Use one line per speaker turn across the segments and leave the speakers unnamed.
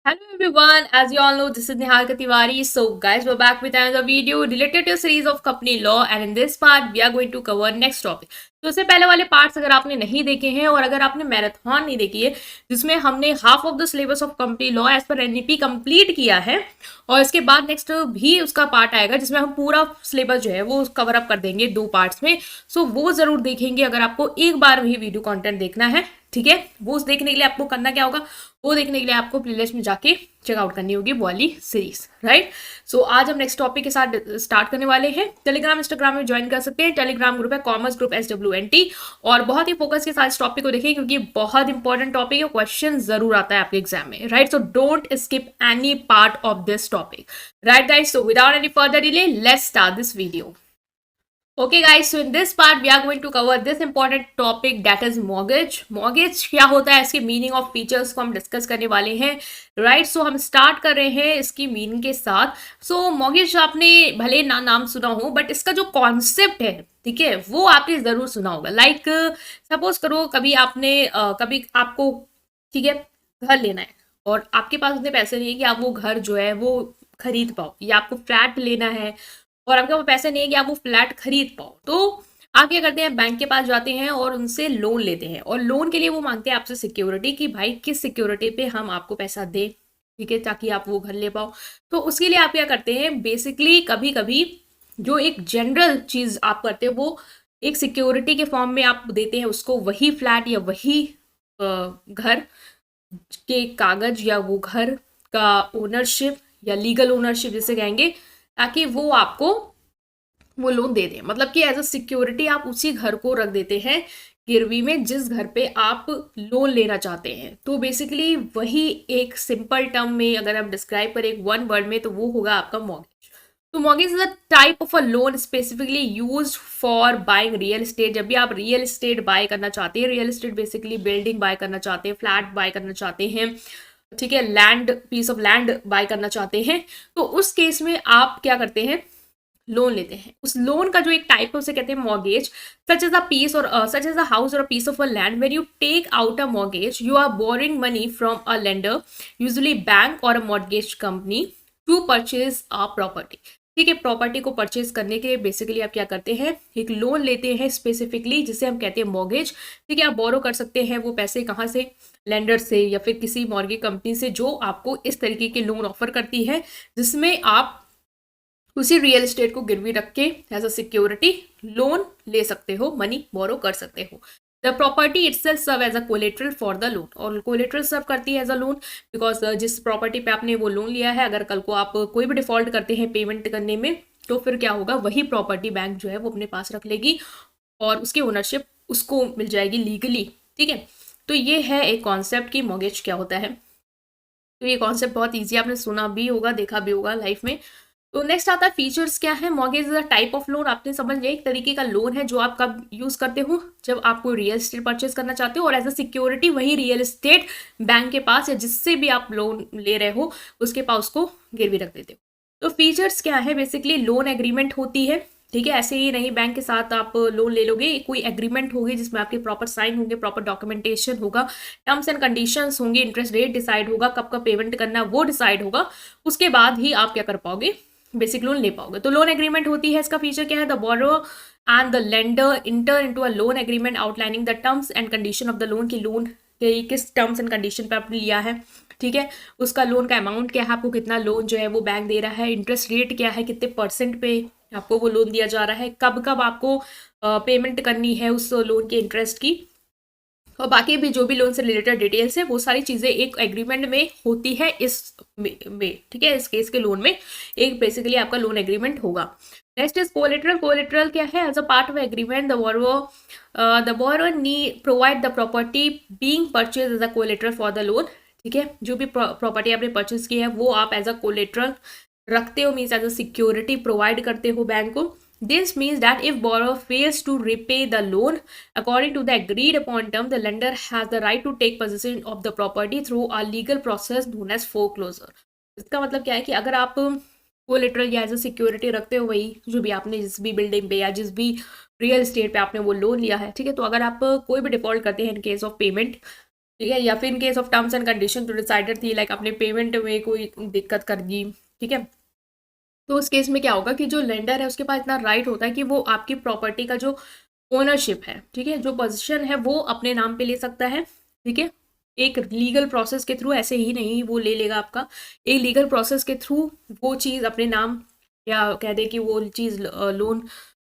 Hello everyone, as you all know, this is Nihal Katiwari. So guys, we're back with another video related to a series of company law and in this part we are going to cover next topic. तो इससे पहले वाले parts अगर आपने नहीं देखे हैं और अगर आपने मैराथन नहीं देखी है जिसमें हमने half of the syllabus of company law as per NEP complete किया है और इसके बाद नेक्स्ट भी उसका पार्ट आएगा जिसमें हम पूरा सिलेबस जो है वो कवर अप कर देंगे 2 पार्ट्स में। सो वो जरूर देखेंगे अगर आपको एक बार भी वीडियो कंटेंट देखना है। ठीक है, वो देखने के लिए आपको करना क्या होगा, वो देखने के लिए आपको प्लेलिस्ट में जाके चेकआउट करनी होगी वो वाली सीरीज। राइट, सो आज हम नेक्स्ट टॉपिक के साथ स्टार्ट करने वाले हैं। टेलीग्राम इंस्टाग्राम में ज्वाइन कर सकते हैं। टेलीग्राम ग्रुप है कॉमर्स ग्रुप SWNT और बहुत ही फोकस के साथ इस टॉपिक को देखें क्योंकि बहुत इंपॉर्टेंट टॉपिक है, क्वेश्चन जरूर आता है आपके एग्जाम में। Right, so don't skip any part of this topic. Right guys, so without any further delay, let's start this video. Okay guys, so in this part we are going to cover this important topic that is mortgage. Mortgage क्या होता है, इसके meaning of features को हम discuss करने वाले हैं। Right, सो हम स्टार्ट कर रहे हैं इसकी मीनिंग के साथ। सो mortgage आपने भले नाम सुना हो बट इसका जो कॉन्सेप्ट है, ठीक है, वो आपने जरूर सुना होगा। लाइक सपोज करो कभी आपको, ठीक है, घर लेना है और आपके पास उतने पैसे नहीं है कि आप वो घर जो है वो खरीद पाओ, या आपको फ्लैट लेना है और आपके पास पैसे नहीं है कि आप वो फ्लैट खरीद पाओ, तो आप क्या करते हैं, बैंक के पास जाते हैं और उनसे लोन लेते हैं और लोन के लिए वो मांगते हैं आपसे सिक्योरिटी कि भाई किस सिक्योरिटी पे हम आपको पैसा दें, ठीक है, ताकि आप वो घर ले पाओ। तो उसके लिए आप क्या करते हैं, बेसिकली कभी कभी जो एक जनरल चीज आप करते हैं वो एक सिक्योरिटी के फॉर्म में आप देते हैं उसको, वही फ्लैट या वही घर के कागज या वो घर का ओनरशिप या लीगल ओनरशिप जिसे कहेंगे, ताकि वो आपको वो लोन दे दें। मतलब कि एज अ सिक्योरिटी आप उसी घर को रख देते हैं गिरवी में जिस घर पे आप लोन लेना चाहते हैं। तो बेसिकली वही एक सिंपल टर्म में अगर हम डिस्क्राइब करें एक वन वर्ड में तो वो होगा आपका मॉर्गेज। तो mortgage is a type of a loan specifically used for buying real estate. जब भी आप रियल एस्टेट बाय करना चाहते हैं, real estate basically building bye करना चाहते हैं, फ्लैट बाय करना चाहते हैं, ठीक है, land, piece of land buy करना चाहते हैं, तो उस केस में आप क्या करते हैं, लोन लेते हैं। उस लोन का जो एक टाइप है उसे कहते हैं mortgage. Such as a piece or such as a house or piece of a land, when you take out a mortgage you are borrowing money from a lender, usually bank or a mortgage company, to purchase a property. ठीक है, property को purchase करने के लिए basically आप क्या करते हैं, एक लोन लेते हैं स्पेसिफिकली जिसे हम कहते हैं मॉर्गेज। ठीक है, आप बोरो कर सकते हैं वो पैसे कहाँ से, लेंडर से या फिर किसी मॉर्गेज कंपनी से जो आपको इस तरीके के लोन ऑफर करती है जिसमें आप उसी रियल एस्टेट को गिरवी रख के एज अ सिक्योरिटी लोन ले सकते हो, मनी बोरो कर सकते हो। The property itself serve as a collateral for the loan, और कोलेट्रल सर्व करती है एज अ लोन बिकॉज जिस प्रॉपर्टी पे आपने वो लोन लिया है, अगर कल को आप कोई भी डिफॉल्ट करते हैं पेमेंट करने में तो फिर क्या होगा, वही प्रॉपर्टी बैंक जो है वो अपने पास रख लेगी और उसकी ओनरशिप उसको मिल जाएगी लीगली। ठीक है, तो ये है एक कॉन्सेप्ट की मॉर्गेज क्या होता है। तो ये कॉन्सेप्ट बहुत ईजी, आपने सुना भी होगा, देखा भी होगा लाइफ में। तो नेक्स्ट आता है फीचर्स क्या है। Mortgage is a type of loan, आपने समझ लिया, एक तरीके का लोन है जो आप कब यूज करते हो, जब आप कोई रियल एस्टेट परचेज करना चाहते हो और एज अ सिक्योरिटी वही रियल एस्टेट बैंक के पास या जिससे भी आप लोन ले रहे हो उसके पास उसको गिरवी रख देते हो। तो फीचर्स क्या है, बेसिकली लोन एग्रीमेंट होती है। ठीक है, ऐसे ही नहीं बैंक के साथ आप लोन ले लोगे, कोई एग्रीमेंट होगी जिसमें आपके प्रॉपर साइन होंगे, प्रॉपर डॉक्यूमेंटेशन होगा, टर्म्स एंड कंडीशंस होंगे, इंटरेस्ट रेट डिसाइड होगा, कब का पेमेंट करना वो डिसाइड होगा, उसके बाद ही आप क्या कर पाओगे, बेसिक लोन ले पाओगे। तो लोन एग्रीमेंट होती है, इसका फीचर क्या है, the borrower and the lender inter into a loan agreement outlining the terms and condition of the loan, की लोन के किस टर्म्स एंड कंडीशन पे आपने लिया है, ठीक है, उसका लोन का अमाउंट क्या है, आपको कितना लोन जो है वो बैंक दे रहा है, इंटरेस्ट रेट क्या है, कितने परसेंट पे आपको वो लोन दिया जा रहा है, कब कब आपको पेमेंट करनी है उस लोन के इंटरेस्ट की, और बाकी भी जो भी लोन से रिलेटेड डिटेल्स है वो सारी चीजें एक एग्रीमेंट में होती है इस में। ठीक है, इस केस के लोन में एक बेसिकली आपका लोन एग्रीमेंट होगा। Next is collateral. कोलेट्रल क्या है, as a part of agreement the borrower need provide the property being purchase as a collateral for the loan. ठीक है, जो भी प्रॉपर्टी आपने परचेज की है वो आप एज अ कोलेट्रल रखते हो, means as a security provide करते हो बैंक को। This means that if borrower fails to repay the loan according to the agreed upon term, the lender has the right to take possession of the property through a legal process known as foreclosure. इसका मतलब क्या है कि अगर आप collateral या as a security रखते हो वही जो भी आपने जिस भी बिल्डिंग पे या जिस भी रियल एस्टेट पे आपने वो लोन लिया है, ठीक है, तो अगर आप कोई भी डिफॉल्ट करते हैं इन केस ऑफ पेमेंट ठीक है, या फिर in case of terms and condition तो डिसाइडेड थी, लाइक अपने पेमेंट में कोई दिक्कत कर दी, ठीक है, तो उस केस में क्या होगा कि जो लेंडर है उसके पास इतना राइट होता है कि वो आपकी प्रॉपर्टी का जो ओनरशिप है, ठीक है, जो पोजीशन है वो अपने नाम पे ले सकता है, ठीक है, एक लीगल प्रोसेस के थ्रू, ऐसे ही नहीं वो ले लेगा आपका, एक लीगल प्रोसेस के थ्रू वो चीज़ अपने नाम, या कह दे कि वो चीज़ लोन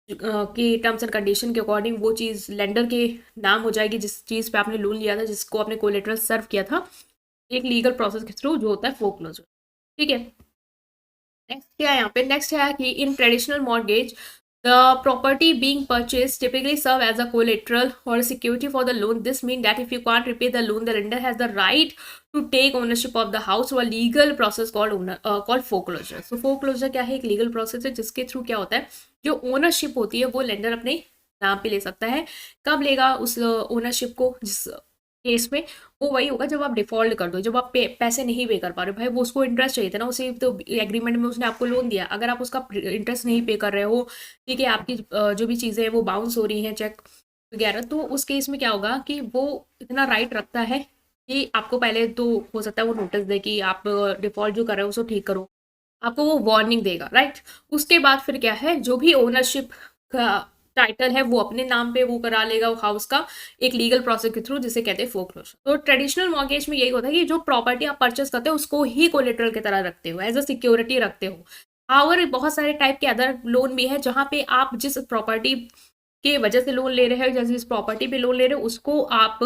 की टर्म्स एंड कंडीशन के अकॉर्डिंग वो चीज़ लेंडर के नाम हो जाएगी, जिस चीज़ पे आपने लोन लिया था, जिसको आपने कोलेटरल सर्व किया था, एक लीगल प्रोसेस के थ्रू, जो होता है फोरक्लोजर, ठीक है। नेक्स्ट क्या है यहाँ पे, नेक्स्ट है कि in traditional mortgage the property being purchased typically serve as a collateral or a security for the loan. This means that if you can't repay the loan, the lender has the right to take ownership of the house through a legal process called foreclosure. So foreclosure क्या है, एक legal process है जिसके through क्या होता है, जो ownership होती है वो lender अपने नाम पे ले सकता है। कब लेगा उस ownership को, जिस केस में, वो वही होगा जब आप डिफॉल्ट कर दो, जब आप पैसे नहीं पे कर पा रहे हो, भाई वो उसको इंटरेस्ट चाहिए था ना, उसे तो एग्रीमेंट में उसने आपको लोन दिया, अगर आप उसका इंटरेस्ट नहीं पे कर रहे हो, ठीक है, आपकी जो भी चीज़ें हैं वो बाउंस हो रही हैं, चेक वगैरह, तो उस केस में क्या होगा कि वो इतना राइट रखता है कि आपको पहले तो हो सकता है वो नोटिस दे कि आप डिफॉल्ट जो कर रहे हो उसको ठीक करो, आपको वो वार्निंग देगा, राइट। उसके बाद फिर क्या है, जो भी ओनरशिप का टाइटल है वो अपने नाम पे वो करा लेगा वो हाउस का, एक लीगल प्रोसेस के थ्रू, जिसे कहते हैं फोरक्लोजर। तो ट्रेडिशनल मॉर्गेज में यही होता है कि जो प्रॉपर्टी आप परचेस करते हो उसको ही कोलेटरल की तरह रखते हो, एज अ सिक्योरिटी रखते हो। और बहुत सारे टाइप के अदर लोन भी है जहाँ पे आप जिस प्रॉपर्टी के वजह से लोन ले रहे हो, जैसे जिस प्रॉपर्टी पे लोन ले रहे हो उसको आप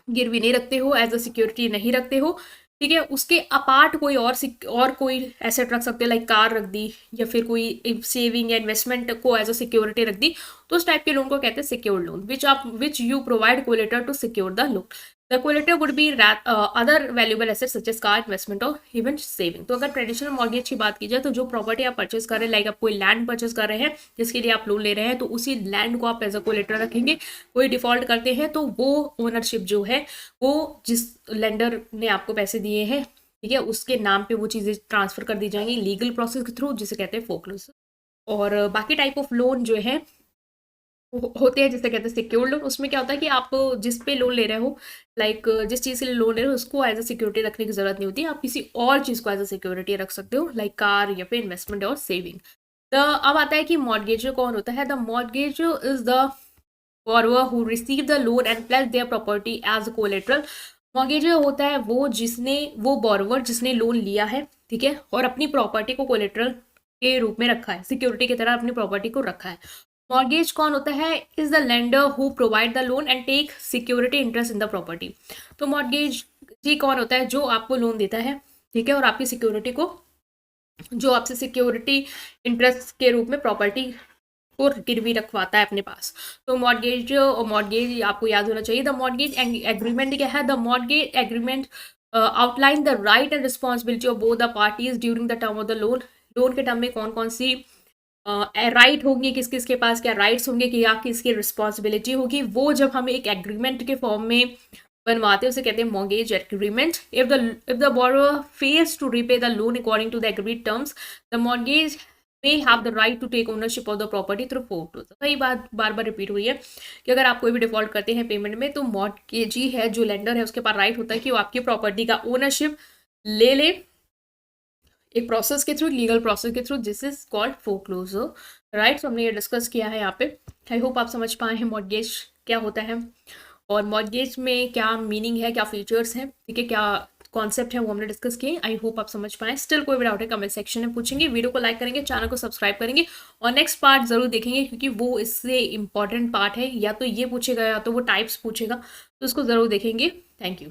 गिरवी नहीं रखते हो, एज अ सिक्योरिटी नहीं रखते हो, ठीक है, उसके अपार्ट कोई और कोई एसेट रख सकते हो, लाइक कार रख दी, या फिर कोई सेविंग या इन्वेस्टमेंट को एज अ सिक्योरिटी रख दी, तो उस टाइप के लोन को कहते हैं secured loan, which you provide collateral to secure the loan. The collateral would be other valuable asset such as car, investment और इवन सेविंग। तो अगर ट्रेडिशनल मॉर्गेज की बात की जाए तो जो प्रॉपर्टी आप परचेस कर रहे हैं, लाइक आप कोई लैंड परचेस कर रहे हैं जिसके लिए आप लोन ले रहे हैं, तो उसी लैंड को आप एज अ कोलेटर रखेंगे। कोई डिफॉल्ट करते हैं तो वो ओनरशिप जो है वो जिस लेंडर ने आपको पैसे दिए हैं, ठीक है, उसके नाम पे वो चीज़ें ट्रांसफर कर दी जाएंगी लीगल प्रोसेस के थ्रू, जिसे कहते हैं फोरक्लोजर। और बाकी टाइप ऑफ लोन जो है होते हैं जिसे कहते हैं सिक्योर्ड लोन। उसमें क्या होता है कि आप जिस पे लोन ले रहे हो, लाइक जिस चीज़ के लिए लोन ले रहे हो उसको एज अ सिक्योरिटी रखने की जरूरत नहीं होती, आप किसी और चीज़ को एज अ सिक्योरिटी रख सकते हो, लाइक कार या फिर इन्वेस्टमेंट और सेविंग। तो अब आता है कि मॉर्गेजर कौन होता है। The mortgagor is the borrower who receive the loan and pledge their property as collateral। Mortgagor होता है वो बोरोवर जिसने लोन लिया है, ठीक है, और अपनी प्रॉपर्टी को कोलेटरल के रूप में रखा है, सिक्योरिटी की तरह अपनी प्रॉपर्टी को रखा है। मॉर्गेज कौन होता है, is the lender who provide the loan and take security interest in the property. तो मॉर्गेज जी कौन होता है, जो आपको लोन देता है, ठीक है, और आपकी सिक्योरिटी को, जो आपसे सिक्योरिटी इंटरेस्ट के रूप में प्रॉपर्टी को गिरवी रखवाता है अपने पास। तो मॉर्गेज आपको याद होना चाहिए। द मॉर्गेज एग्रीमेंट क्या है, the mortgage agreement outline the right and responsibility of both the parties during the term of the loan. Loan के टर्म में कौन कौन सी राइट होंगी, किस किस के पास क्या राइट्स होंगे, कि या किसकी रिस्पॉन्सिबिलिटी होगी, वो जब हम एक एग्रीमेंट के फॉर्म में बनवाते हैं उसे कहते हैं mortgage agreement. If the borrower fails to repay the loan according to the agreed terms, the mortgage may have the right to take ownership of the property through foreclosure। वही बात बार बार repeat हुई है कि अगर आप कोई भी डिफॉल्ट करते हैं पेमेंट में, तो मॉर्गेजी है जो लेंडर है उसके पास राइट होता है कि वो आपकी प्रॉपर्टी का ओनरशिप ले ले एक प्रोसेस के थ्रू, लीगल प्रोसेस के through, this is called foreclosure, right. तो हमने ये डिस्कस किया है यहाँ पे। आई होप आप समझ पाए हैं मॉर्गेज क्या होता है और मॉर्गेज में क्या मीनिंग है, क्या फीचर्स हैं, ठीक है, क्या कॉन्सेप्ट है, वो हमने डिस्कस किए। आई होप आप समझ पाए। स्टिल कोई भी डाउट है कमेंट सेक्शन में पूछेंगे, वीडियो को लाइक करेंगे, चैनल को सब्सक्राइब करेंगे और नेक्स्ट पार्ट जरूर देखेंगे क्योंकि वो इससे इंपॉर्टेंट पार्ट है। या तो ये पूछेगा या तो वो टाइप्स पूछेगा, तो उसको जरूर देखेंगे। Thank you.